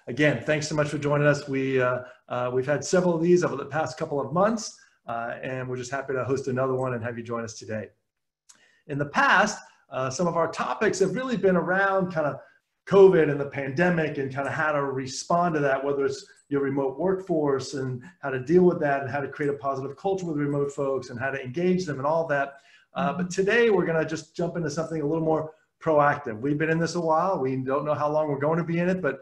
again, thanks so much for joining us. We've had several of these over the past couple of months, and we're just happy to host another one and have you join us today. In the past, some of our topics have really been around kind of COVID and the pandemic and kind of how to respond to that, whether it's your remote workforce and how to deal with that and how to create a positive culture with remote folks and how to engage them and all that. But today we're going to just jump into something a little more proactive. We've been in this a while. We don't know how long we're going to be in it, but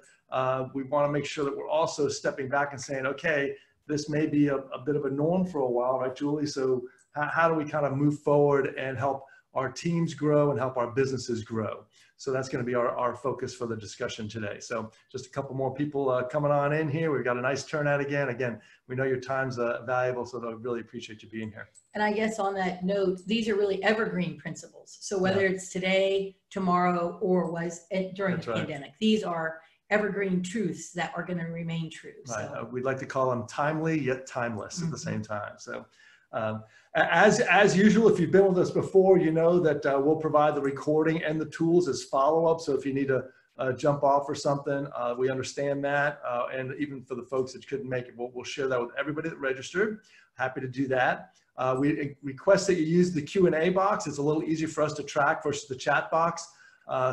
we want to make sure that we're also stepping back and saying, okay, this may be a bit of a norm for a while, right, Julie? So how do we kind of move forward and help our teams grow and help our businesses grow? So that's going to be our focus for the discussion today. So just a couple more people coming on in here. We've got a nice turnout again. Again, we know your time's valuable, so I really appreciate you being here. And I guess on that note, these are really evergreen principles. So whether it's today, tomorrow, or was during the pandemic, these are evergreen truths that are going to remain true. Right. So. We'd like to call them timely yet timeless at the same time. So as usual, if you've been with us before, you know that we'll provide the recording and the tools as follow-up. So if you need to jump off or something, we understand that. And even for the folks that couldn't make it, we'll share that with everybody that registered. Happy to do that. We request that you use the Q&A box. It's a little easier for us to track versus the chat box.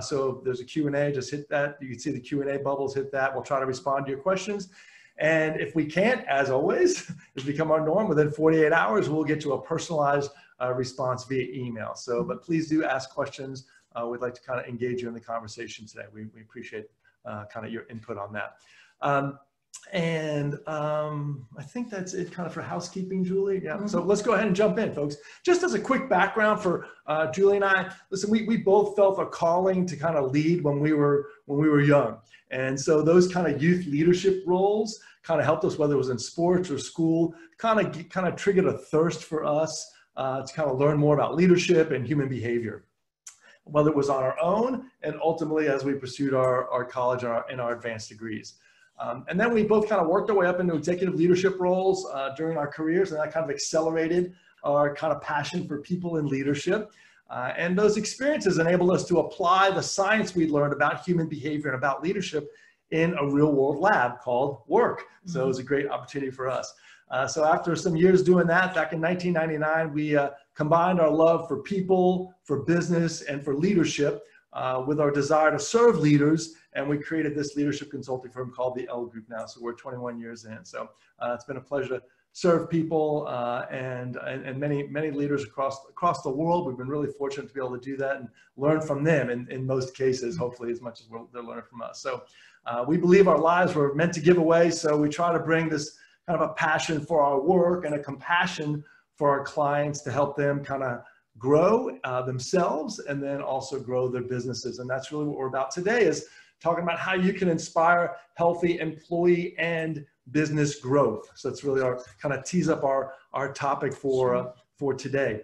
So if there's a Q&A, just hit that. You can see the Q&A bubbles, hit that. We'll try to respond to your questions. And if we can't, as always, it's become our norm, within 48 hours, we'll get you a personalized response via email. So, but please do ask questions. We'd like to kind of engage you in the conversation today. We appreciate kind of your input on that. I think that's it kind of for housekeeping, Julie. Yeah. So let's go ahead and jump in, folks. Just as a quick background for Julie and I, listen, we both felt a calling to kind of lead when we were young. And so those kind of youth leadership roles kind of helped us, whether it was in sports or school, kind of triggered a thirst for us to kind of learn more about leadership and human behavior, whether it was on our own and ultimately as we pursued our college and our advanced degrees. And then we both kind of worked our way up into executive leadership roles during our careers, and that kind of accelerated our kind of passion for people in leadership. And those experiences enabled us to apply the science we learned about human behavior and about leadership in a real world lab called work. So it was a great opportunity for us. So after some years doing that, back in 1999, we combined our love for people, for business, and for leadership with our desire to serve leaders, and we created this leadership consulting firm called the L Group now. So we're 21 years in. So it's been a pleasure to serve people and many leaders across the world. We've been really fortunate to be able to do that and learn from them in most cases, hopefully as much as they're learning from us. So we believe our lives were meant to give away. So we try to bring this kind of a passion for our work and a compassion for our clients to help them kind of grow themselves and then also grow their businesses. And that's really what we're about today, is talking about how you can inspire healthy employee and business growth. So it's really our kind of tease up our topic for today.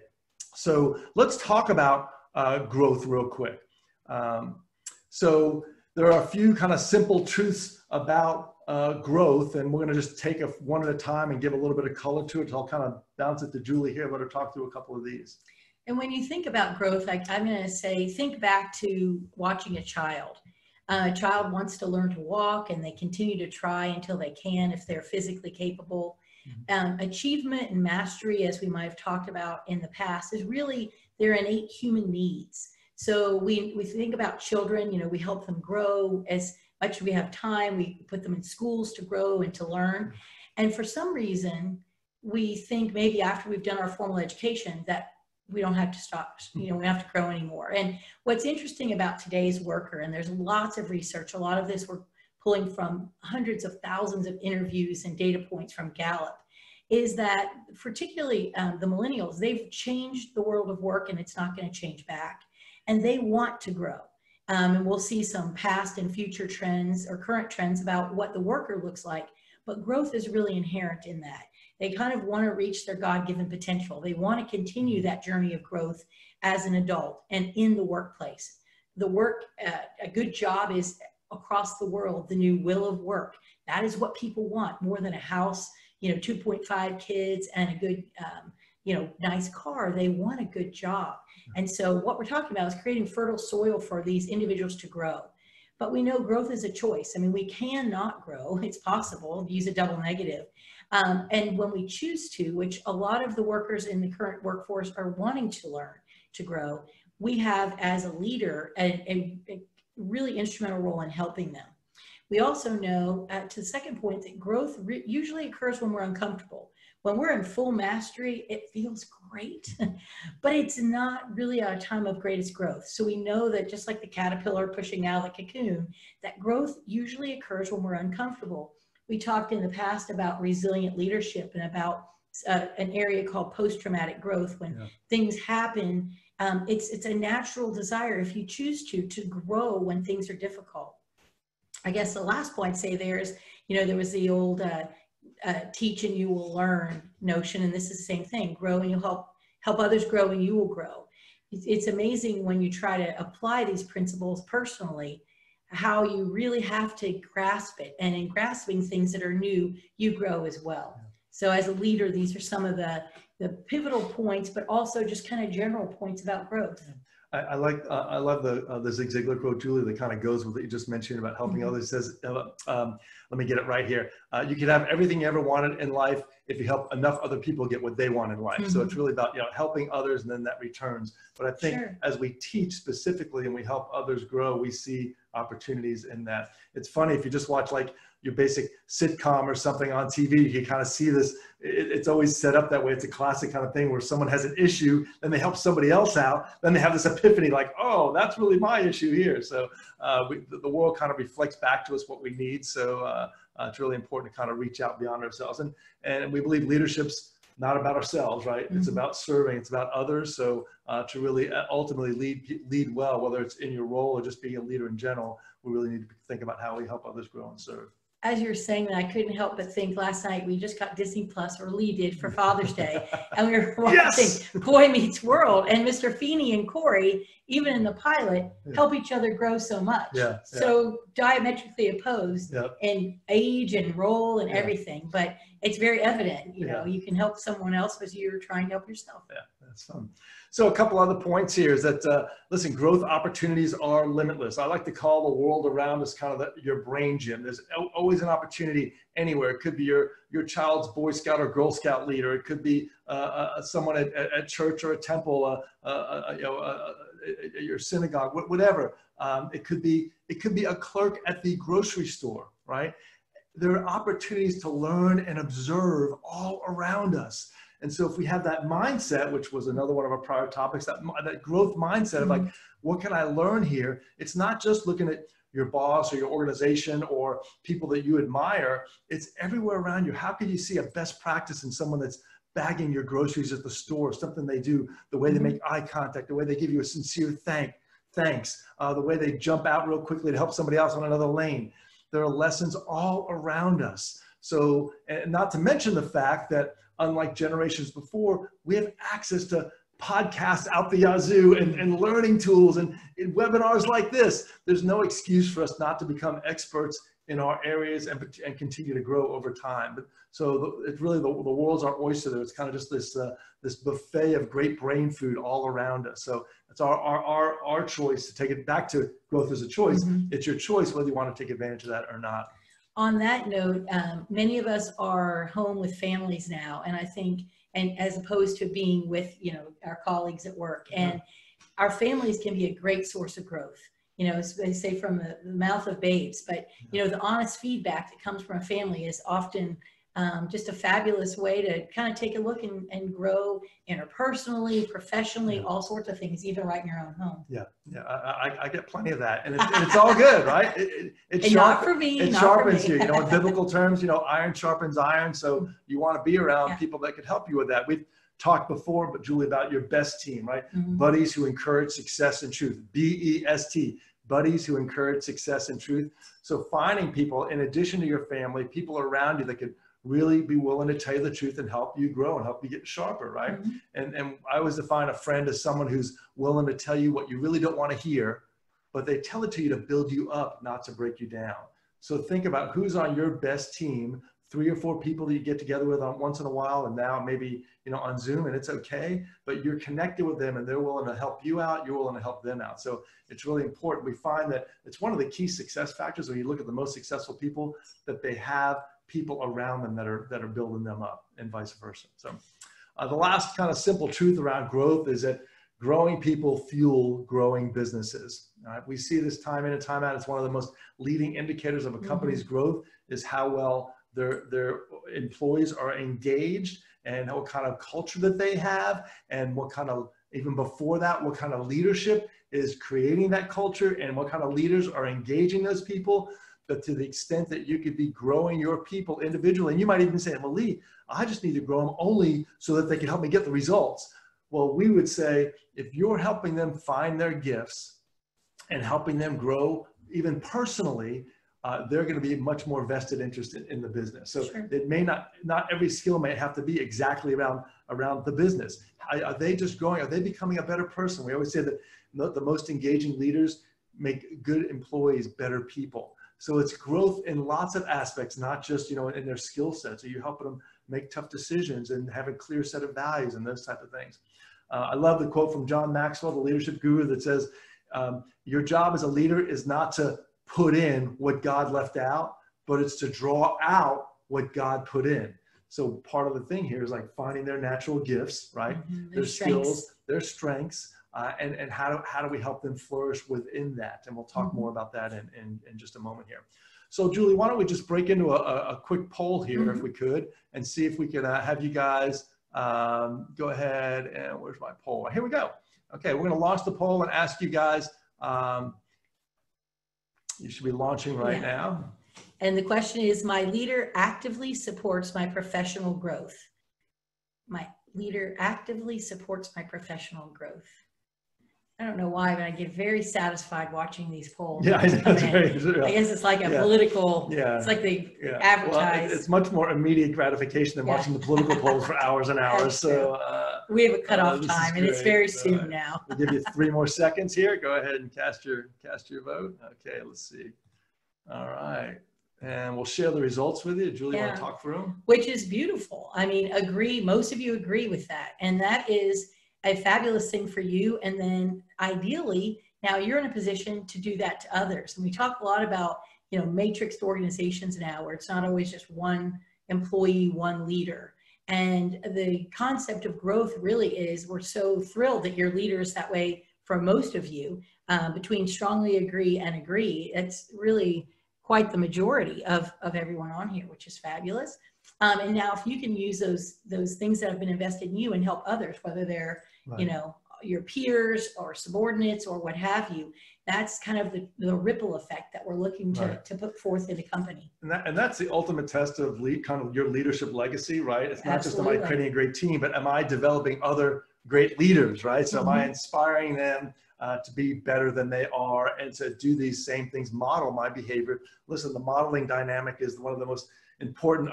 So let's talk about growth real quick. So there are a few kind of simple truths about growth, and we're going to just take one at a time and give a little bit of color to it. So I'll kind of bounce it to Julie here, let her talk through a couple of these. And when you think about growth, I'm going to say, think back to watching a child. A child wants to learn to walk, and they continue to try until they can if they're physically capable. Achievement and mastery, as we might have talked about in the past, is really their innate human needs. So we think about children, we help them grow as much as we have time. We put them in schools to grow and to learn. And for some reason, we think maybe after we've done our formal education that we don't have to stop, we don't have to grow anymore. And what's interesting about today's worker, and there's lots of research, a lot of this we're pulling from hundreds of thousands of interviews and data points from Gallup, is that particularly the millennials, they've changed the world of work and it's not going to change back. And they want to grow. And we'll see some past and future trends or current trends about what the worker looks like, but growth is really inherent in that. They kind of want to reach their God-given potential. They want to continue that journey of growth as an adult and in the workplace. A good job is across the world the new will of work. That is what people want, more than a house, 2.5 kids and a good, nice car. They want a good job. And so what we're talking about is creating fertile soil for these individuals to grow. but we know growth is a choice. I mean, we cannot grow. It's possible, use a double negative. And when we choose to, which a lot of the workers in the current workforce are wanting to learn to grow, we have as a leader a really instrumental role in helping them. We also know, to the second point, that growth usually occurs when we're uncomfortable. When we're in full mastery, it feels great, but it's not really a time of greatest growth. So we know that just like the caterpillar pushing out of the cocoon, that growth usually occurs when we're uncomfortable. We talked in the past about resilient leadership and about an area called post-traumatic growth. When things happen, it's a natural desire, if you choose to grow when things are difficult. I guess the last point I'd say there is, there was the old teach and you will learn notion, and this is the same thing. Grow and you'll help others grow and you will grow. It's amazing when you try to apply these principles personally, how you really have to grasp it. And in grasping things that are new, you grow as well. So as a leader, these are some of the pivotal points, but also just kind of general points about growth. I love the Zig Ziglar quote, Julie, that kind of goes with what you just mentioned about helping others. It says, let me get it right here. You can have everything you ever wanted in life if you help enough other people get what they want in life. So it's really about, helping others, and then that returns. But I think as we teach specifically and we help others grow, we see opportunities in that. It's funny, if you just watch like your basic sitcom or something on TV, you can kind of see this. It's always set up that way. It's a classic kind of thing where someone has an issue, then they help somebody else out, then they have this epiphany like, oh, that's really my issue here. So the world kind of reflects back to us what we need. So it's really important to kind of reach out beyond ourselves. And we believe leadership's not about ourselves, right? It's about serving, it's about others. So to really ultimately lead well, whether it's in your role or just being a leader in general, we really need to think about how we help others grow and serve. As you're saying that, I couldn't help but think last night we just got Disney Plus, or Lee did, for Father's Day, and we were watching Boy Meets World, and Mr. Feeney and Corey, even in the pilot, help each other grow so much. So diametrically opposed in age and role and everything, but it's very evident, you can help someone else because you're trying to help yourself. Yeah, that's fun. So a couple other points here is that, listen, growth opportunities are limitless. I like to call the world around us kind of your brain gym. There's always an opportunity anywhere. It could be your child's Boy Scout or Girl Scout leader. It could be someone at church or a temple, your synagogue, whatever. It could be a clerk at the grocery store, right? There are opportunities to learn and observe all around us. And so if we have that mindset, which was another one of our prior topics, that growth mindset of like, what can I learn here? It's not just looking at your boss or your organization or people that you admire. It's everywhere around you. How can you see a best practice in someone that's bagging your groceries at the store, something they do, the way they make eye contact, the way they give you a sincere thanks, the way they jump out real quickly to help somebody else on another lane. There are lessons all around us. So, and not to mention the fact that unlike generations before, we have access to podcasts out the yazoo and learning tools and webinars like this. There's no excuse for us not to become experts in our areas and continue to grow over time. But so it's really the world's our oyster there. It's kind of just this buffet of great brain food all around us. So it's our choice to take it back to growth as a choice. It's your choice whether you want to take advantage of that or not. On that note, many of us are home with families now, and I think, and as opposed to being with, our colleagues at work, and our families can be a great source of growth. As they say, from the mouth of babes, but the honest feedback that comes from a family is often just a fabulous way to kind of take a look and grow interpersonally, professionally, all sorts of things, even right in your own home. I get plenty of that, and it's all good, right? It sharpens you. In biblical terms, iron sharpens iron. So you want to be around people that could help you with that. We've talked before, but Julie, about your best team, right? Buddies who encourage success and truth. BEST. Buddies who encourage success and truth. So finding people, in addition to your family, people around you that could really be willing to tell you the truth and help you grow and help you get sharper, right? And I always define a friend as someone who's willing to tell you what you really don't want to hear, but they tell it to you to build you up, not to break you down. So think about who's on your best team. 3 or 4 people that you get together with on once in a while, and now maybe, you know, on Zoom, and it's okay, but you're connected with them and they're willing to help you out, you're willing to help them out. So it's really important. We find that it's one of the key success factors when you look at the most successful people, that they have people around them that are building them up, and vice versa. So the last kind of simple truth around growth is that growing people fuel growing businesses. We see this time in and time out. It's one of the most leading indicators of a company's growth is how well their employees are engaged, and what kind of culture that they have, and what kind of, even before that, what kind of leadership is creating that culture, and what kind of leaders are engaging those people. But to the extent that you could be growing your people individually, and you might even say, well, Lee, I just need to grow them only so that they can help me get the results. Well, we would say, if you're helping them find their gifts and helping them grow even personally, they're going to be much more vested interest in the business. So it may not every skill may have to be exactly around the business. Are they just growing? Are they becoming a better person? We always say that the most engaging leaders make good employees better people. So it's growth in lots of aspects, not just, you know, in their skill sets. So you're helping them make tough decisions and have a clear set of values and those type of things. I love the quote from John Maxwell, the leadership guru, that says, your job as a leader is not to put in what God left out, but it's to draw out what God put in. So part of the thing here is like finding their natural gifts, right? Their skills, their strengths, and how do we help them flourish within that? And we'll talk more about that in just a moment here. So Julie, why don't we just break into a quick poll here if we could, and see if we can have you guys go ahead, and where's my poll? Here we go. Okay, we're going to launch the poll and ask you guys, you should be launching right now. And the question is, my leader actively supports my professional growth. My leader actively supports my professional growth. I don't know why, but I get very satisfied watching these polls. Yeah, I know. I guess it's like a political, it's like they advertise. Well, it's much more immediate gratification than watching the political polls for hours and hours. So we have a cutoff time, and it's very soon now. We'll give you 3 more seconds here. Go ahead and cast your vote. Okay, let's see. All right. And we'll share the results with you. Julie, want to talk through them? Which is beautiful. I mean, most of you agree with that. And that is a fabulous thing for you. And then ideally, now you're in a position to do that to others. And we talk a lot about, you know, matrixed organizations now, where it's not always just one employee, one leader. And the concept of growth really is, we're so thrilled that your leader is that way for most of you. Between strongly agree and agree, it's really quite the majority of everyone on here, which is fabulous. And now if you can use those things that have been invested in you and help others, whether they're, you know, your peers or subordinates or what have you, that's kind of the ripple effect that we're looking to put forth in a company. And that's the ultimate test of kind of your leadership legacy, right? It's not just, am I creating a great team, but am I developing other great leaders, right? So am I inspiring them to be better than they are, and to do these same things, model my behavior. Listen, the modeling dynamic is one of the most important,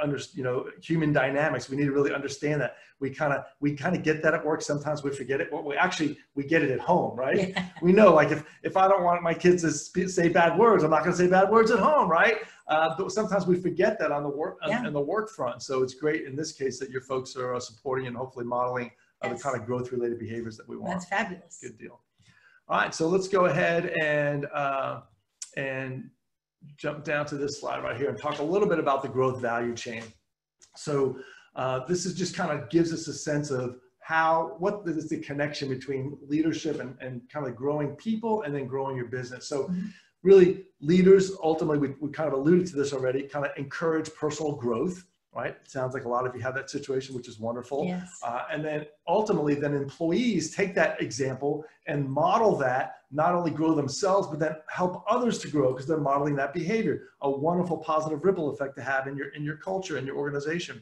human dynamics. We need to really understand that. We kind of get that at work. Sometimes we forget it. We get it at home, right? Yeah. We know, like, if I don't want my kids to say bad words, I'm not going to say bad words at home, right? But sometimes we forget that on the work front. So it's great in this case that your folks are supporting and hopefully modeling the kind of growth related behaviors that we want. That's fabulous. Good deal. All right, so let's go ahead and jump down to this slide right here and talk a little bit about the growth value chain. So this is just kind of gives us a sense of what is the connection between leadership and kind of growing people and then growing your business. So really, leaders, ultimately, we kind of alluded to this already, kind of encourage personal growth. Right? It sounds like a lot of you have that situation, which is wonderful. Yes. And then ultimately, employees take that example and model that, not only grow themselves, but then help others to grow because they're modeling that behavior. A wonderful positive ripple effect to have in your culture and your organization.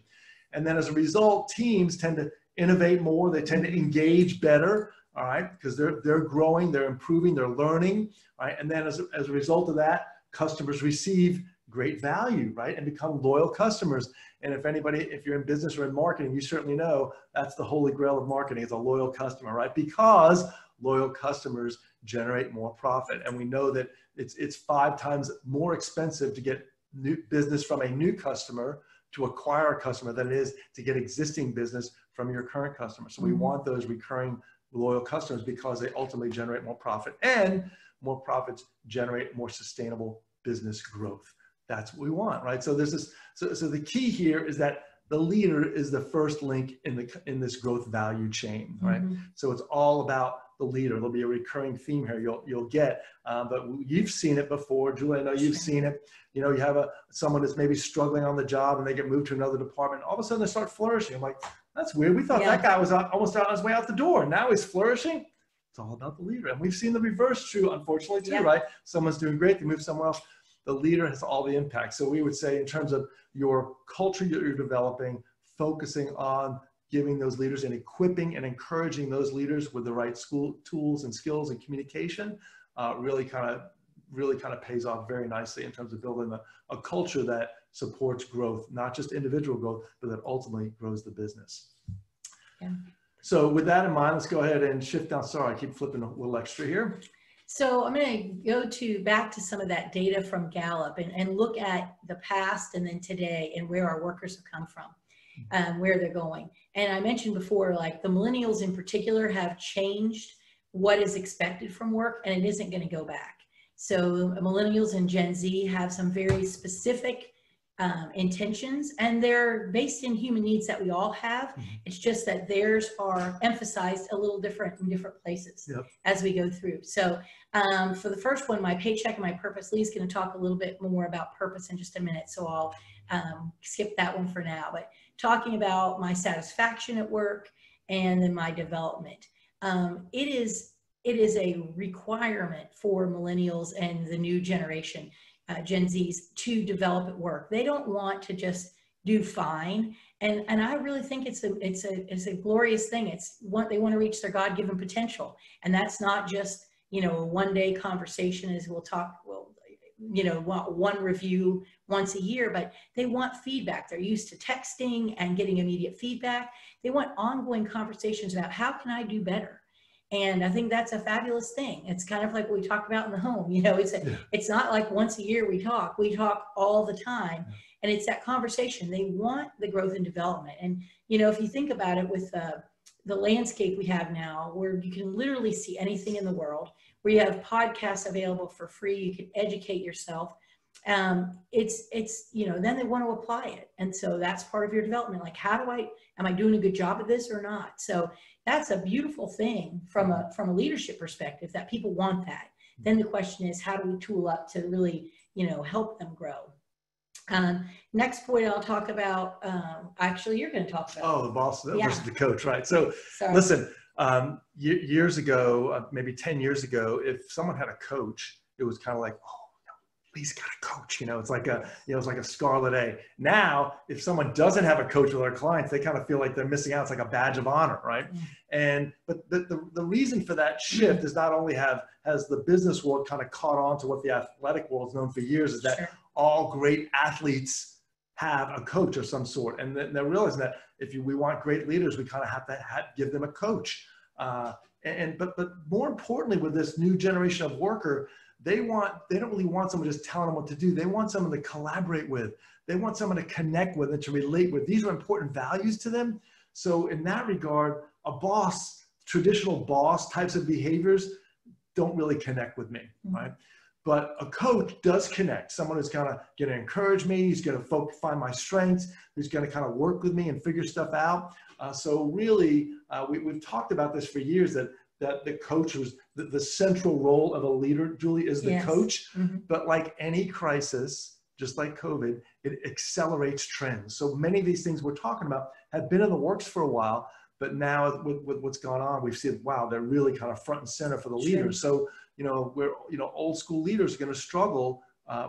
And then as a result, teams tend to innovate more. They tend to engage better. All right, because they're growing, they're improving, they're learning. Right, and then as a result of that, customers receive great value, right, and become loyal customers. And if you're in business or in marketing, you certainly know that's the holy grail of marketing, is a loyal customer, right? Because loyal customers generate more profit. And we know that it's 5 times more expensive to get new business from a new customer to acquire a customer than it is to get existing business from your current customer. So we want those recurring loyal customers because they ultimately generate more profit, and more profits generate more sustainable business growth. That's what we want, right? So there's this, so the key here is that the leader is the first link in this growth value chain, right? So it's all about the leader. There'll be a recurring theme here you'll get, but you've seen it before, Julie. I know you've seen it. You know, you have someone that's maybe struggling on the job and they get moved to another department. All of a sudden they start flourishing. I'm like, that's weird. We thought that guy was almost on his way out the door. Now he's flourishing. It's all about the leader. And we've seen the reverse true, unfortunately, too, right? Someone's doing great, they move somewhere else. The leader has all the impact. So we would say in terms of your culture that you're developing, focusing on giving those leaders and equipping and encouraging those leaders with the right tools and skills and communication really kind of pays off very nicely in terms of building a culture that supports growth, not just individual growth, but that ultimately grows the business. Yeah. So with that in mind, let's go ahead and shift down. Sorry, I keep flipping a little extra here. So I'm going to go back to some of that data from Gallup and look at the past and then today and where our workers have come from, where they're going. And I mentioned before, like the millennials in particular have changed what is expected from work, and it isn't going to go back. So millennials and Gen Z have some very specific intentions, and they're based in human needs that we all have. It's just that theirs are emphasized a little different in different places as we go through. So for the first one, my paycheck and my purpose, Lee's going to talk a little bit more about purpose in just a minute, so I'll skip that one for now. But talking about my satisfaction at work and then my development, it is a requirement for millennials and the new generation, Gen Zs, to develop at work. They don't want to just do fine, and I really think it's a glorious thing. They want to reach their God-given potential, and that's not just, you know, a one-day conversation as we'll you know, want one review once a year, but they want feedback. They're used to texting and getting immediate feedback. They want ongoing conversations about how can I do better. And I think that's a fabulous thing. It's kind of like what we talk about in the home. You know, it's not like once a year we talk all the time. And it's that conversation. They want the growth and development. And, you know, if you think about it with the landscape we have now, where you can literally see anything in the world, where you have podcasts available for free, you can educate yourself. It's, you know, then they want to apply it. And so that's part of your development. Like, am I doing a good job at this or not? So that's a beautiful thing from a leadership perspective, that people want that. Then the question is, how do we tool up to really, you know, help them grow? Next point I'll talk about, actually you're going to talk about. Oh, the boss versus the coach, right? So listen, years ago, maybe 10 years ago, if someone had a coach, it was kind of like, oh, he's got a coach, you know, it's like it's like a scarlet A. Now, if someone doesn't have a coach with their clients, they kind of feel like they're missing out. It's like a badge of honor, right? But the reason for that shift is not only has the business world kind of caught on to what the athletic world has known for years, is that all great athletes have a coach of some sort. And they're realizing that if we want great leaders, we kind of have to give them a coach. But more importantly, with this new generation of worker, they don't really want someone just telling them what to do. They want someone to collaborate with. They want someone to connect with and to relate with. These are important values to them. So in that regard, traditional boss types of behaviors don't really connect with me, right? But a coach does connect. Someone who's kind of going to encourage me, who's going to find my strengths, who's going to kind of work with me and figure stuff out. So really, we've talked about this for years, that the coach was the central role of a leader, Julie, is the coach. But like any crisis, just like COVID, it accelerates trends. So many of these things we're talking about have been in the works for a while, but now with what's gone on, we've seen, wow, they're really kind of front and center for the leaders. So, you know, old school leaders are going to struggle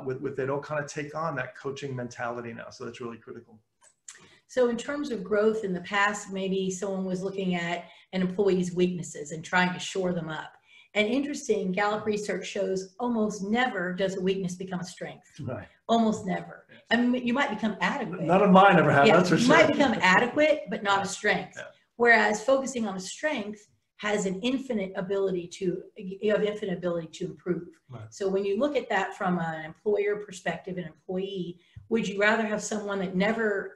with they don't kind of take on that coaching mentality now. So that's really critical. So in terms of growth, in the past, maybe someone was looking at an employee's weaknesses and trying to shore them up. And interesting, Gallup research shows almost never does a weakness become a strength. Right. Almost never. I mean, you might become adequate. None of mine ever have, that's for sure. You might become adequate, but not a strength. Whereas focusing on a strength has an infinite ability to improve. Right. So when you look at that from an employer perspective, an employee, would you rather have someone that never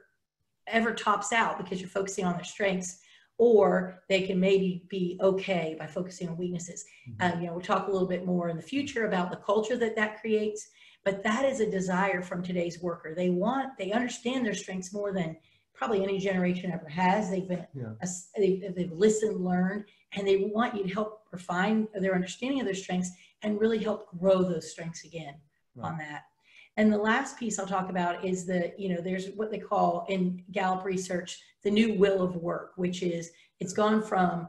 ever tops out because you're focusing on their strengths, or they can maybe be okay by focusing on weaknesses. We'll talk a little bit more in the future about the culture that creates, but that is a desire from today's worker. They understand their strengths more than probably any generation ever has. They've been, they've listened, learned, and they want you to help refine their understanding of their strengths and really help grow those strengths again on that. And the last piece I'll talk about is there's what they call in Gallup research, the new will of work, which is, it's gone from,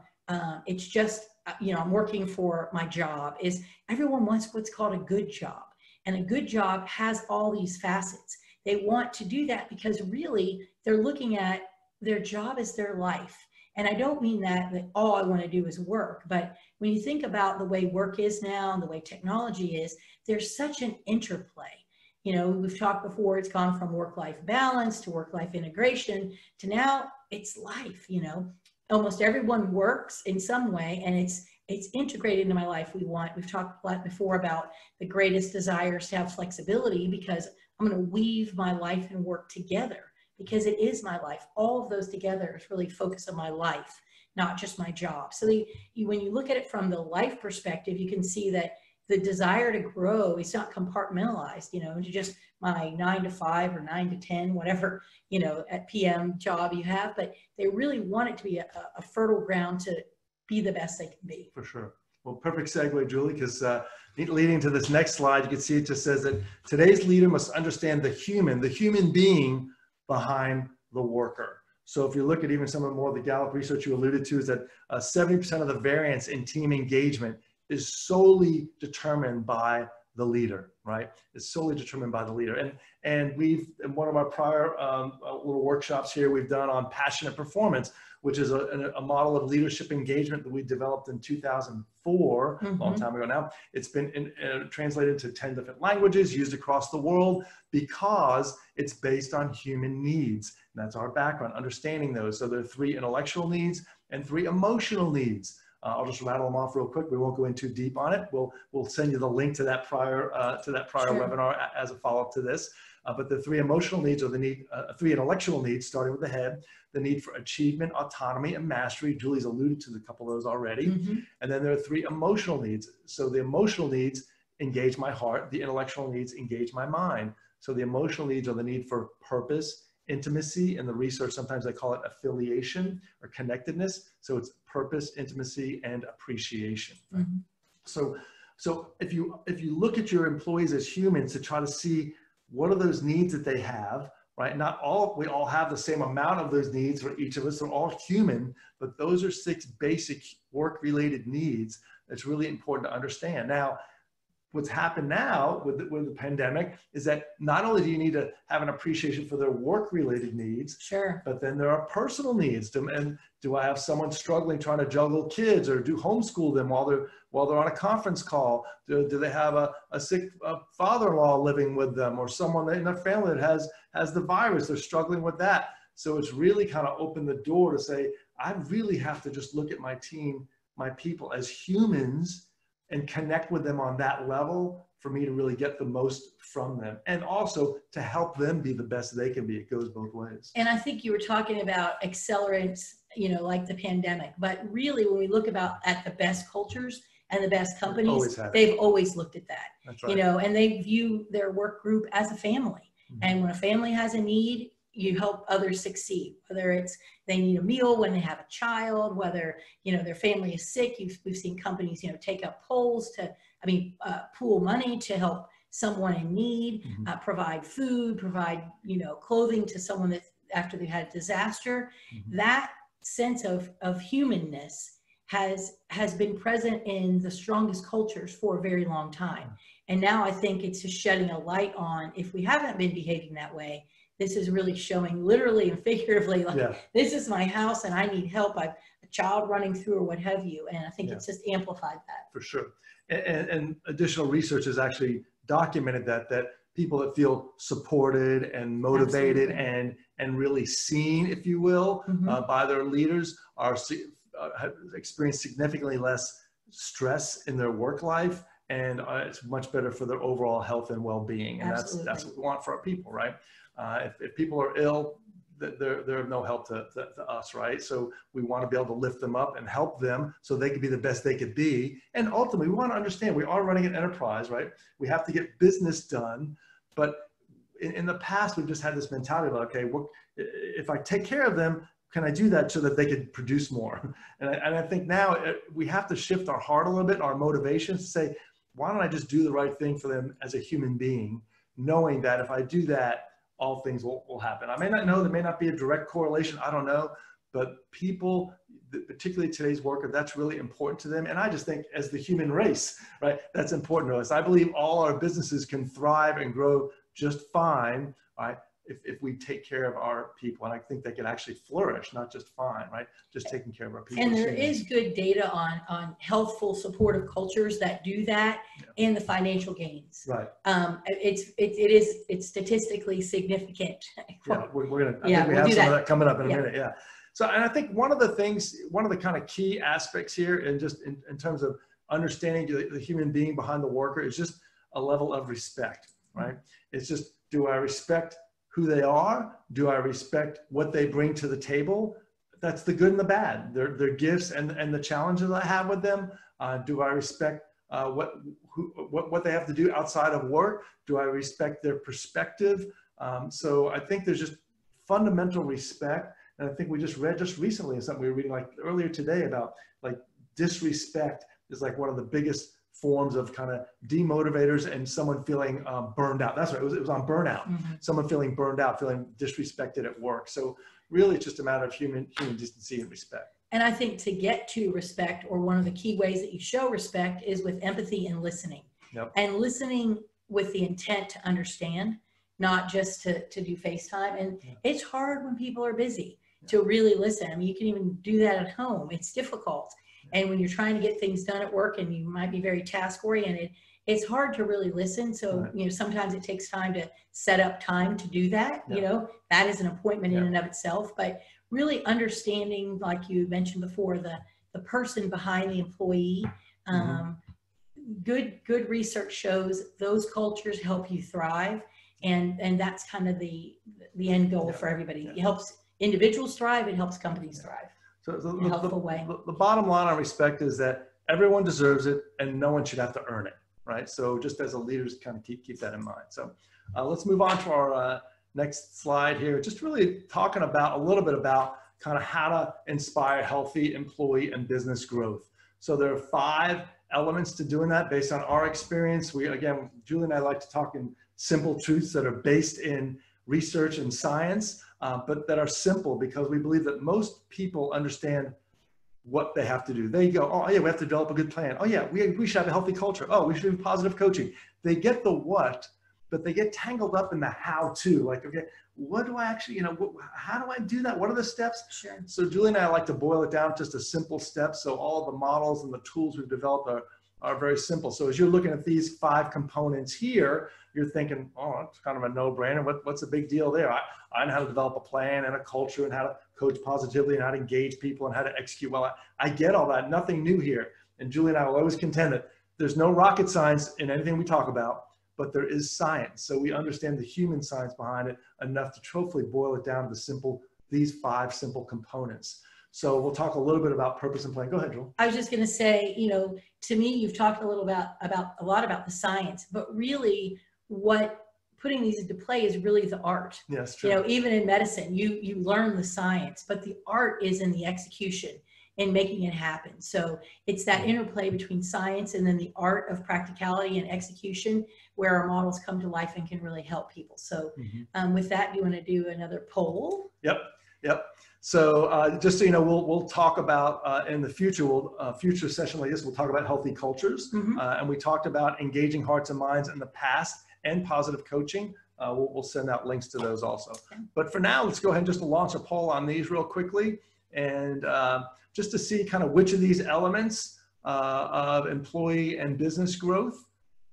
it's just, I'm working for my job, is everyone wants what's called a good job. And a good job has all these facets. They want to do that because really they're looking at their job as their life. And I don't mean that all I want to do is work, but when you think about the way work is now and the way technology is, there's such an interplay. We've talked before, it's gone from work-life balance to work-life integration to now it's life. Almost everyone works in some way, and it's integrated into my life. We've talked a lot before about the greatest desires to have flexibility, because I'm going to weave my life and work together, because it is my life. All of those together is really focus on my life, not just my job. So when you look at it from the life perspective, you can see that the desire to grow is not compartmentalized, into just my 9 to 5 or 9 to 10, whatever, at PM job you have, but they really want it to be a fertile ground to be the best they can be. For sure. Well, perfect segue, Julie, because leading to this next slide, you can see it just says that today's leader must understand the human being behind the worker. So if you look at even some of the Gallup research you alluded to, is that 70% of the variance in team engagement is solely determined by the leader, right? It's solely determined by the leader. And we've, in one of our prior little workshops here, we've done on passionate performance, which is a model of leadership engagement that we developed in 2004, a long time ago now. It's been translated into 10 different languages, used across the world, because it's based on human needs. And that's our background, understanding those. So there are 3 intellectual needs and 3 emotional needs. I'll just rattle them off real quick. We won't go in too deep on it. We'll send you the link to that prior webinar as a follow-up to this. But the 3 emotional needs, or the 3 intellectual needs, starting with the head: the need for achievement, autonomy, and mastery. Julie's alluded to a couple of those already. And then there are 3 emotional needs. So the emotional needs engage my heart. The intellectual needs engage my mind. So the emotional needs are the need for purpose, intimacy. In the research, sometimes they call it affiliation or connectedness. So it's purpose, intimacy, and appreciation. Right? So if you look at your employees as humans to try to see what are those needs that they have, right? We all have the same amount of those needs for each of us. They're all human, but those are 6 basic work-related needs that's really important to understand. Now, what's happened now with the pandemic is that not only do you need to have an appreciation for their work-related needs, but then there are personal needs. And do I have someone struggling trying to juggle kids, or do homeschool them while they're on a conference call? Do they have a sick father-in-law living with them, or someone in their family that has the virus? They're struggling with that. So it's really kind of opened the door to say, I really have to just look at my team, my people as humans, and connect with them on that level for me to really get the most from them, and also to help them be the best they can be. It goes both ways. And I think you were talking about accelerants, like the pandemic, but really when we look at the best cultures and the best companies, they've always looked at that. That's right. And they view their work group as a family. And when a family has a need, you help others succeed, whether it's they need a meal when they have a child, whether, their family is sick. We've seen companies, take up polls pool money to help someone in need, provide food, provide, clothing to someone that after they've had a disaster. That sense of humanness has been present in the strongest cultures for a very long time. And now I think it's just shedding a light on, if we haven't been behaving that way, this is really showing literally and figuratively, this is my house and I need help. I've a child running through or what have you. And I think it's just amplified that. For sure. And additional research has actually documented that people that feel supported and motivated and really seen, if you will, by their leaders have experienced significantly less stress in their work life. And it's much better for their overall health and well-being. And that's what we want for our people, right? If people are ill, they're of no help to us, right? So we want to be able to lift them up and help them so they can be the best they could be. And ultimately, we want to understand we are running an enterprise, right? We have to get business done. But in the past, we've just had this mentality of, okay, if I take care of them, can I do that so that they could produce more? And I think now we have to shift our heart a little bit, our motivations, to say, why don't I just do the right thing for them as a human being, knowing that if I do that, all things will happen. I may not know, there may not be a direct correlation, I don't know, but people, particularly today's worker, that's really important to them. And I just think as the human race, right, that's important to us. I believe all our businesses can thrive and grow just fine, right, if we take care of our people. And I think they can actually flourish, not just fine, right, just taking care of our people. And there is good data on healthful, supportive cultures that do that, yeah, and the financial gains. Right. It's statistically significant. Yeah, we're gonna. I think we have some of that coming up in a minute. Yeah. So, and I think one of the kind of key aspects here, and just in terms of understanding the human being behind the worker, is just a level of respect, right? It's just, do I respect who they are? Do I respect what they bring to the table? That's the good and the bad, their gifts and the challenges I have with them. Do I respect what they have to do outside of work? Do I respect their perspective? So I think there's just fundamental respect. And I think we just read just recently something we were reading like earlier today about like disrespect is like one of the biggest forms of kind of demotivators and someone feeling burned out. That's right, it was on burnout. Mm-hmm. Someone feeling burned out, feeling disrespected at work. So really it's just a matter of human decency and respect. And I think to get to respect, or one of the key ways that you show respect, is with empathy and listening. Yep. And listening with the intent to understand, not just to do FaceTime. And yeah, it's hard when people are busy, yeah, to really listen. I mean, you can even do that at home. It's difficult. Yeah. And when you're trying to get things done at work and you might be very task oriented, it's hard to really listen. So, right, you know, sometimes it takes time to set up time to do that. Yeah. You know, that is an appointment, yeah, in and of itself. But really understanding, like you mentioned before, the person behind the employee. Mm-hmm. Good research shows those cultures help you thrive. And that's kind of the end goal, yeah, for everybody. Yeah. It helps individuals thrive. It helps companies thrive. So in a helpful way. The bottom line on respect is that everyone deserves it and no one should have to earn it, right? So just as a leader, kind of keep that in mind. So let's move on to our next slide here. Just really talking about a little bit about kind of how to inspire healthy employee and business growth. So there are 5 elements to doing that based on our experience. Again, Julie and I like to talk in simple truths that are based in research and science, but that are simple because we believe that most people understand what they have to do. They go, oh yeah, we have to develop a good plan. Oh yeah, we should have a healthy culture. Oh, we should have positive coaching. They get the what, but they get tangled up in the how to. Like, okay, what do I actually, how do I do that? What are the steps? Sure. So Julie and I like to boil it down to just a simple step. So all of the models and the tools we've developed are very simple. So as you're looking at these 5 components here, you're thinking, oh, it's kind of a no-brainer. What's the big deal there? I know how to develop a plan and a culture and how to coach positively and how to engage people and how to execute well. I get all that. Nothing new here. And Julie and I will always contend that there's no rocket science in anything we talk about, but there is science. So we understand the human science behind it enough to hopefully boil it down to these 5 simple components. So we'll talk a little bit about purpose and plan. Go ahead, Joel. I was just going to say, to me, you've talked a little about a lot about the science, but really what putting these into play is really the art. Yes, true. Even in medicine, you learn the science, but the art is in the execution and making it happen. So it's that interplay between science and then the art of practicality and execution where our models come to life and can really help people. So with that, do you want to do another poll? Yep. So just so you know, we'll talk about in the future, future session like this, we'll talk about healthy cultures. And we talked about engaging hearts and minds in the past and positive coaching. We'll send out links to those also. Okay. But for now, let's go ahead and just launch a poll on these real quickly. And just to see kind of which of these elements of employee and business growth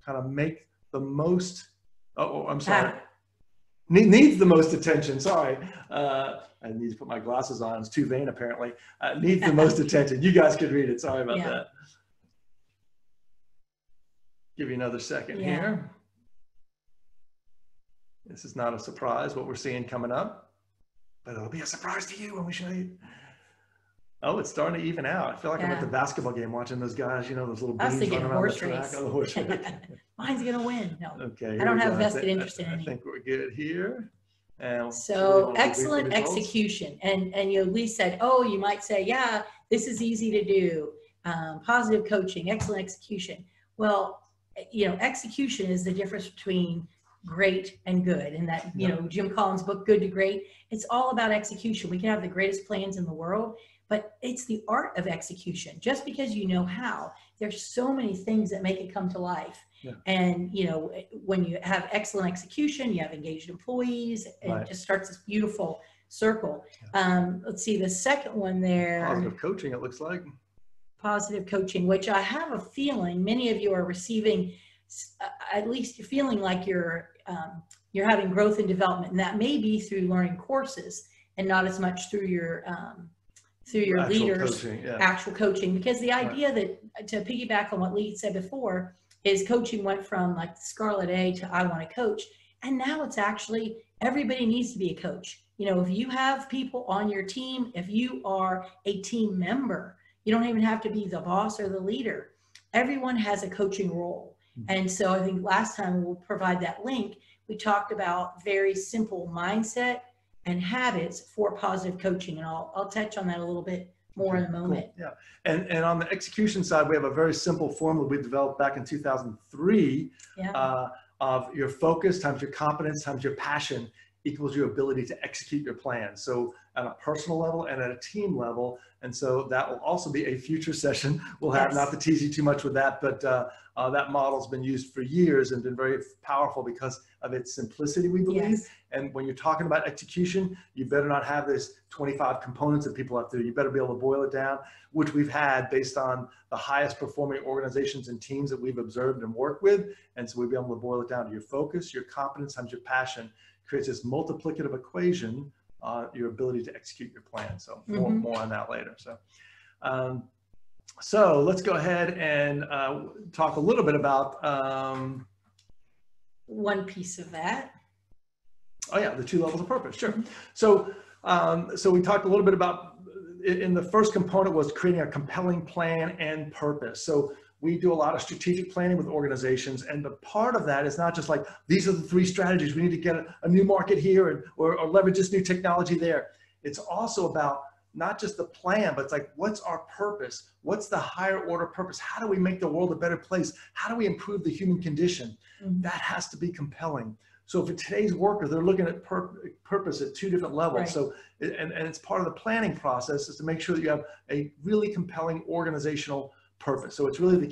kind of make the most, needs the most attention. Sorry. I need to put my glasses on. It's too vain, apparently. Needs the most attention. You guys could read it. Sorry about that. Give you another second here. This is not a surprise what we're seeing coming up. but it'll be a surprise to you when we show you. Oh, it's starting to even out. I feel like I'm at the basketball game watching those guys, you know, those little beans running around the track. Oh, the horse race. Mine's going to win. No, okay, I don't have vested interest in any. I think we're good here. And so excellent execution. And Lee said, oh, you might say, yeah, this is easy to do. Positive coaching, excellent execution. Well, execution is the difference between great and good. And that, Jim Collins' book, Good to Great, it's all about execution. We can have the greatest plans in the world, but it's the art of execution. Just because you know how, there's so many things that make it come to life. Yeah. And, when you have excellent execution, you have engaged employees, and it just starts this beautiful circle. Yeah. Let's see, the second one there. Positive coaching, it looks like. Positive coaching, which I have a feeling many of you are receiving, at least you're feeling like you're having growth and development, and that may be through learning courses and not as much through your leaders' actual coaching. Because the idea that, to piggyback on what Lee said before, is coaching went from like Scarlet A to I want to coach, and now it's actually everybody needs to be a coach. If you have people on your team, if you are a team member, you don't even have to be the boss or the leader. Everyone has a coaching role. And so I think last time we'll provide that link. We talked about very simple mindset and habits for positive coaching. And I'll touch on that a little bit more in a moment. Cool. Yeah. And on the execution side, we have a very simple formula we developed back in 2003 of your focus times your competence times your passion equals your ability to execute your plan. So at a personal level and at a team level. And so that will also be a future session. We'll have, not to tease you too much with that, but that model's been used for years and been very powerful because of its simplicity, we believe. Yes. And when you're talking about execution, you better not have this 25 components that people have to do. You better be able to boil it down, which we've had based on the highest performing organizations and teams that we've observed and worked with. And so we'll be able to boil it down to your focus, your competence times your passion creates this multiplicative equation, your ability to execute your plan. So more on that later. So let's go ahead and talk a little bit about one piece of that. Oh yeah, the 2 levels of purpose. Sure. So we talked a little bit about, in the first component was creating a compelling plan and purpose. So we do a lot of strategic planning with organizations, and the part of that is not just like, these are the 3 strategies, we need to get a new market here or leverage this new technology there. It's also about not just the plan, but it's like, what's our purpose? What's the higher order purpose? How do we make the world a better place? How do we improve the human condition? That has to be compelling. So for today's worker, they're looking at purpose at 2 different levels. Right. So, and it's part of the planning process is to make sure that you have a really compelling organizational purpose. So it's really the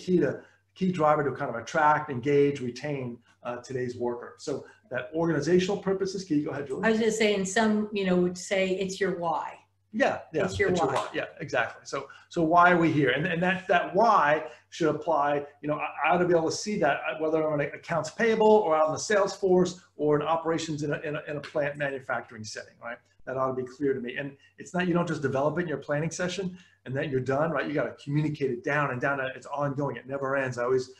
key driver to kind of attract, engage, retain today's worker. So that organizational purpose is key. Go ahead, Julie. I was just saying, some, would say it's your why. Yeah, it's your why. Yeah, exactly. So why are we here? And that why should apply. I ought to be able to see that whether I'm in accounts payable or out in the sales force or in operations in a plant manufacturing setting, right? That ought to be clear to me. And it's not, you don't just develop it in your planning session and then you're done, right? You got to communicate it down and down. It's ongoing. It never ends. I always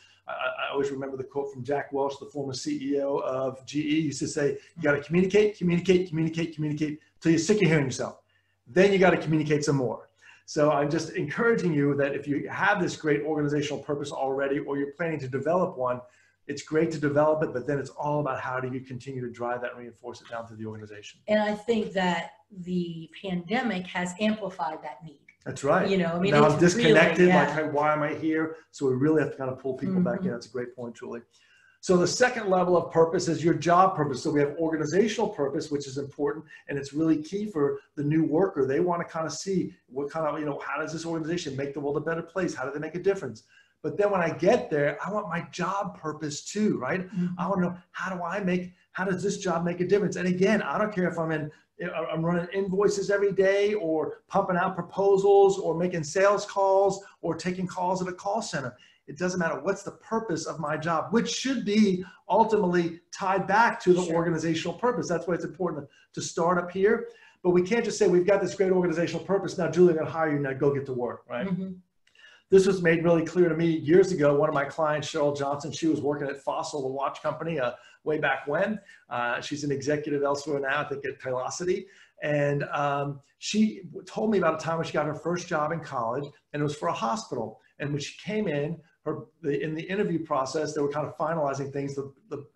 remember the quote from Jack Welch, the former CEO of GE. He used to say, you got to communicate till you're sick of hearing yourself. Then you got to communicate some more. So I'm just encouraging you that if you have this great organizational purpose already, or you're planning to develop one, it's great to develop it, but then it's all about how do you continue to drive that and reinforce it down through the organization. And I think that the pandemic has amplified that need. That's right. Now I'm disconnected, really, like, why am I here? So we really have to kind of pull people back in. That's a great point, Julie. So the second level of purpose is your job purpose. So we have organizational purpose, which is important, and it's really key for the new worker. They want to kind of see what kind of, how does this organization make the world a better place? How do they make a difference? But then when I get there, I want my job purpose too, right? I want to know, how does this job make a difference? And again, I don't care if I'm running invoices every day or pumping out proposals or making sales calls or taking calls at a call center. It doesn't matter. What's the purpose of my job, which should be ultimately tied back to the organizational purpose. That's why it's important to start up here. But we can't just say, we've got this great organizational purpose. Now, Julie, I'm going to hire you. Now go get to work, right? this was made really clear to me years ago. One of my clients, Cheryl Johnson, she was working at Fossil, the watch company, way back when. She's an executive elsewhere now, I think at Paylocity. And she told me about a time when she got her first job in college, and it was for a hospital. And when she came in the interview process, they were kind of finalizing things.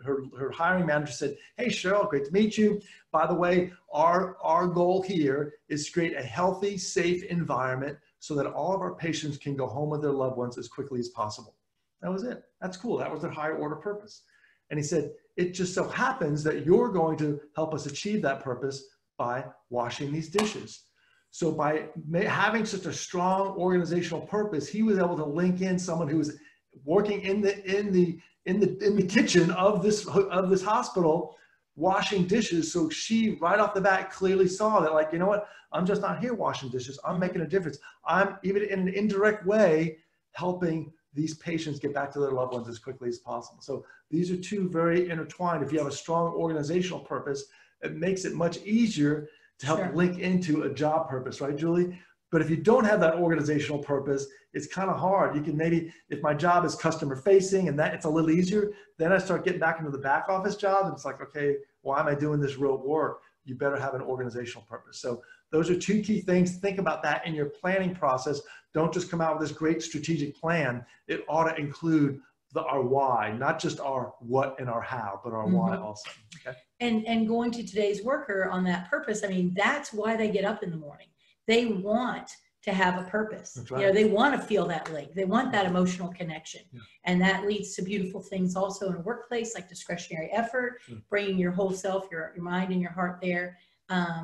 Her hiring manager said, "Hey, Cheryl, great to meet you. By the way, our goal here is to create a healthy, safe environment so that all of our patients can go home with their loved ones as quickly as possible." That was it. That's cool. That was their higher order purpose. And he said, "It just so happens that you're going to help us achieve that purpose by washing these dishes." So by having such a strong organizational purpose, he was able to link in someone who was working in the kitchen of this hospital, washing dishes. So she right off the bat clearly saw that, like, you know what, I'm just not here washing dishes. I'm making a difference. I'm, even in an indirect way, helping these patients get back to their loved ones as quickly as possible. So these are two very intertwined. If you have a strong organizational purpose, it makes it much easier to help link into a job purpose, right, Julie? But if you don't have that organizational purpose, it's kind of hard. You can maybe, if my job is customer facing and that it's a little easier, then I start getting back into the back office job. And it's like, okay, why am I doing this real work? You better have an organizational purpose. So those are two key things. Think about that in your planning process. Don't just come out with this great strategic plan. It ought to include our why, not just our what and our how, but our why also. Okay. And going to today's worker on that purpose, I mean, that's why they get up in the morning. They want to have a purpose. That's right. You know, they want to feel that link. They want that emotional connection. Yeah. And that leads to beautiful things also in a workplace, like discretionary effort, bringing your whole self, your mind and your heart there.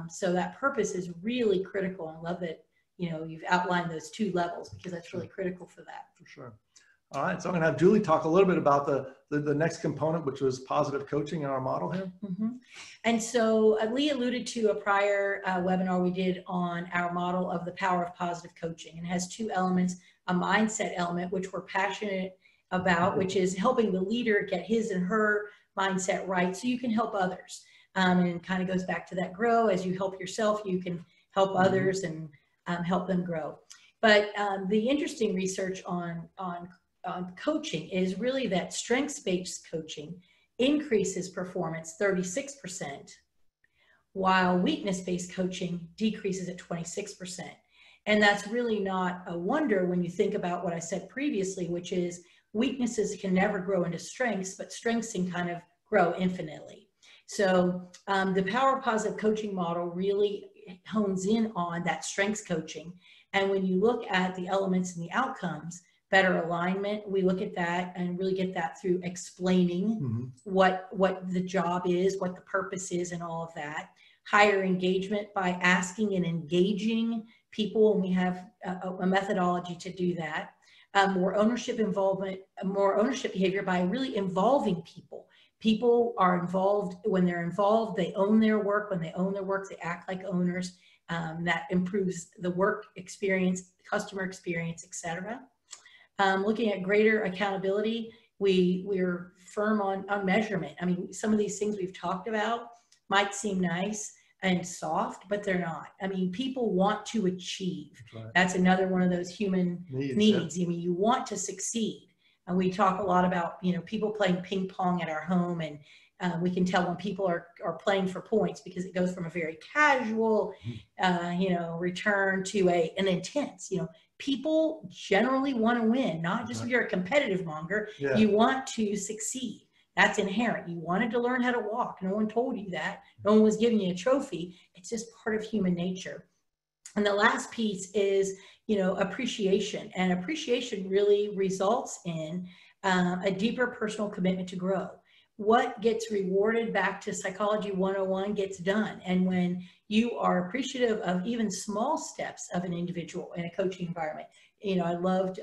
So that purpose is really critical. I love that, you know, you've outlined those two levels, because that's really critical for that. For sure. All right, so I'm going to have Julie talk a little bit about the next component, which was positive coaching in our model here. And so Lee alluded to a prior webinar we did on our model of the power of positive coaching, and it has two elements: a mindset element, which we're passionate about, which is helping the leader get his and her mindset right so you can help others. And it kind of goes back to that grow. As you help yourself, you can help others and help them grow. But the interesting research on coaching is really that strengths-based coaching increases performance 36%, while weakness-based coaching decreases at 26%. And that's really not a wonder when you think about what I said previously, which is weaknesses can never grow into strengths, but strengths can kind of grow infinitely. So the power of positive coaching model really hones in on that strengths coaching. And when you look at the elements and the outcomes, better alignment, we look at that and really get that through explaining what the job is, what the purpose is, and all of that. Higher engagement by asking and engaging people, and we have a methodology to do that. More ownership involvement, more ownership behavior by really involving people. People are involved. When they're involved, they own their work. When they own their work, they act like owners. That improves the work experience, customer experience, etc. Looking at greater accountability, we're firm on measurement. I mean, some of these things we've talked about might seem nice and soft, but they're not. I mean, people want to achieve. That's right. That's another one of those human needs. Yeah. I mean, you want to succeed. And we talk a lot about, you know, people playing ping pong at our home, and we can tell when people are playing for points, because it goes from a very casual, you know, return to an intense, you know. People generally want to win, not just if you're a competitive monger. Yeah. You want to succeed. That's inherent. You wanted to learn how to walk. No one told you that. No one was giving you a trophy. It's just part of human nature. And the last piece is, you know, appreciation. And appreciation really results in a deeper personal commitment to grow. What gets rewarded, back to Psychology 101, gets done. And when you are appreciative of even small steps of an individual in a coaching environment, you know, I loved,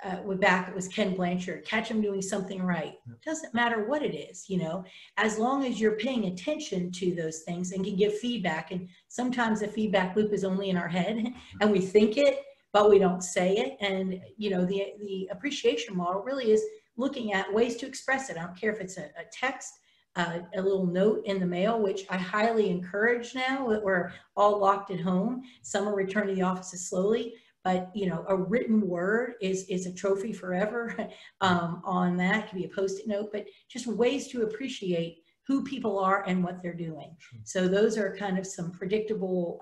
it was Ken Blanchard, catch them doing something right. It doesn't matter what it is, you know, as long as you're paying attention to those things and can give feedback. And sometimes the feedback loop is only in our head and we think it, but we don't say it. And, you know, the appreciation model really is looking at ways to express it. I don't care if it's a text, a little note in the mail, which I highly encourage now that we're all locked at home. Some are returning to the offices slowly, but a written word is a trophy forever. On that, it can be a Post-it note, but just ways to appreciate who people are and what they're doing. So those are kind of some predictable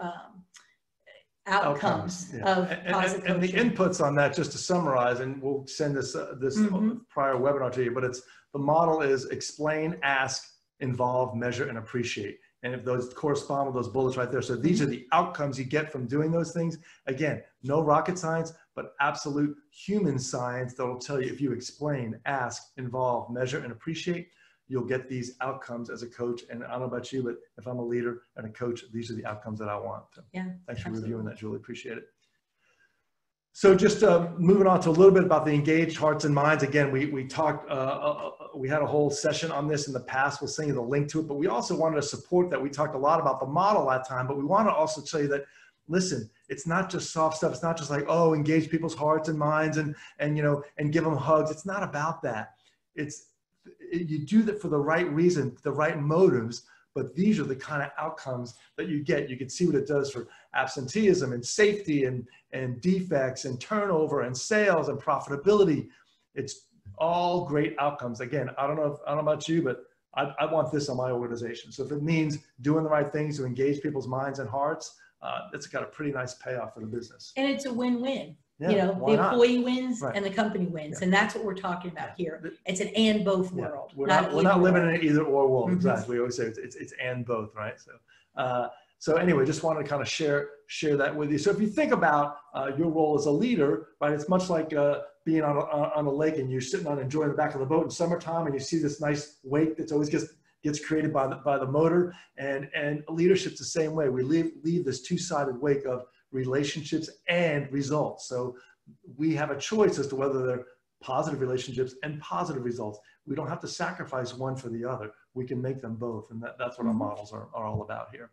outcomes of positive and the coaching. inputs on that, just to summarize, and we'll send this prior webinar to you, but the model is explain, ask, involve, measure, and appreciate. And if those correspond with those bullets right there, so these are the outcomes you get from doing those things. Again, no rocket science, but absolute human science that will tell you if you explain, ask, involve, measure, and appreciate, you'll get these outcomes as a coach. And I don't know about you, but if I'm a leader and a coach, these are the outcomes that I want. So yeah, thanks for absolutely. reviewing that, Julie. Appreciate it. So just moving on to a little bit about the engaged hearts and minds. Again, we talked, we had a whole session on this in the past. We'll send you the link to it, but we also wanted to support that. We talked a lot about the model that time, but we want to also tell you that, listen, it's not just soft stuff. It's not just like, oh, engage people's hearts and minds and give them hugs. It's not about that. You do that for the right reason, the right motives, but these are the kind of outcomes that you get. You can see what it does for absenteeism and safety and defects and turnover and sales and profitability. It's all great outcomes. Again, I don't know about you, but I want this on my organization. So if it means doing the right things to engage people's minds and hearts, it's got a pretty nice payoff for the business. And it's a win-win. Yeah, the employee wins right. and the company wins. And that's what we're talking about here. It's an and both world. We're not living in an either or world. Mm-hmm. Exactly. We always say it's and both, right? So anyway, just wanted to kind of share that with you. So if you think about your role as a leader, right, it's much like being on a lake and you're sitting on enjoying the back of the boat in summertime and you see this nice wake that's always gets created by the motor, and leadership's the same way. We leave this two-sided wake of relationships and results. So we have a choice as to whether they're positive relationships and positive results. We don't have to sacrifice one for the other. We can make them both. And that's what our models are all about here.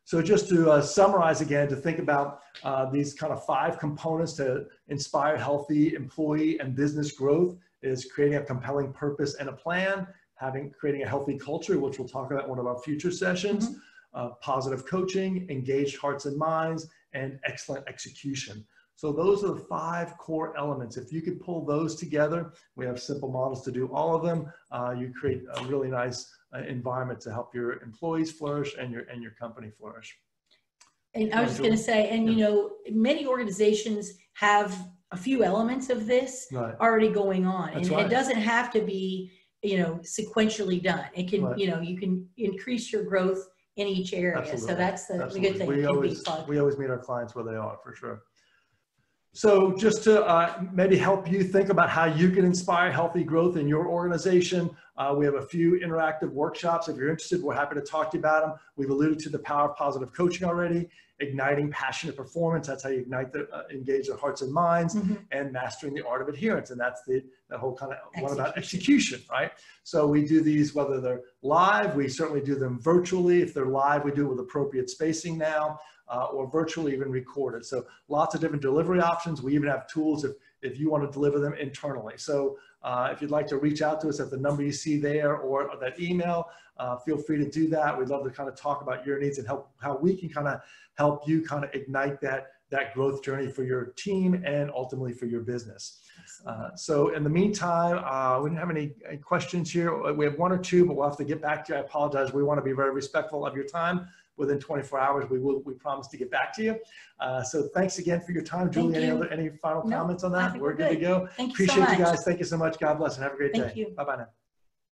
So just to summarize again, to think about these kind of 5 components to inspire healthy employee and business growth is creating a compelling purpose and a plan, creating a healthy culture, which we'll talk about in one of our future sessions, positive coaching, engaged hearts and minds, and excellent execution. So those are the 5 core elements. If you could pull those together, we have simple models to do all of them. You create a really nice environment to help your employees flourish and your company flourish. And I was just going to say, and many organizations have a few elements of this already going on, and it doesn't have to be sequentially done. It can you can increase your growth in each area. Absolutely. So that's the good thing. We always meet our clients where they are, for sure. So just to maybe help you think about how you can inspire healthy growth in your organization, we have a few interactive workshops. If you're interested, we're happy to talk to you about them. We've alluded to the power of positive coaching already, igniting passionate performance. That's how you engage their hearts and minds, and mastering the art of adherence. And that's the whole kind of one about execution, right? So we do these, whether they're live, we certainly do them virtually. If they're live, we do it with appropriate spacing now. Or virtually even recorded. So lots of different delivery options. We even have tools if you want to deliver them internally. So if you'd like to reach out to us at the number you see there or that email, feel free to do that. We'd love to kind of talk about your needs and how we can kind of help you kind of ignite that growth journey for your team and ultimately for your business. So in the meantime, we didn't have any questions here. We have 1 or 2, but we'll have to get back to you. I apologize. We want to be very respectful of your time. Within 24 hours, we promise to get back to you. So thanks again for your time. Julie, any final comments on that? We're good to go. Thank you Appreciate so much. you guys. Thank you so much. God bless and have a great day. Thank you. Bye-bye now.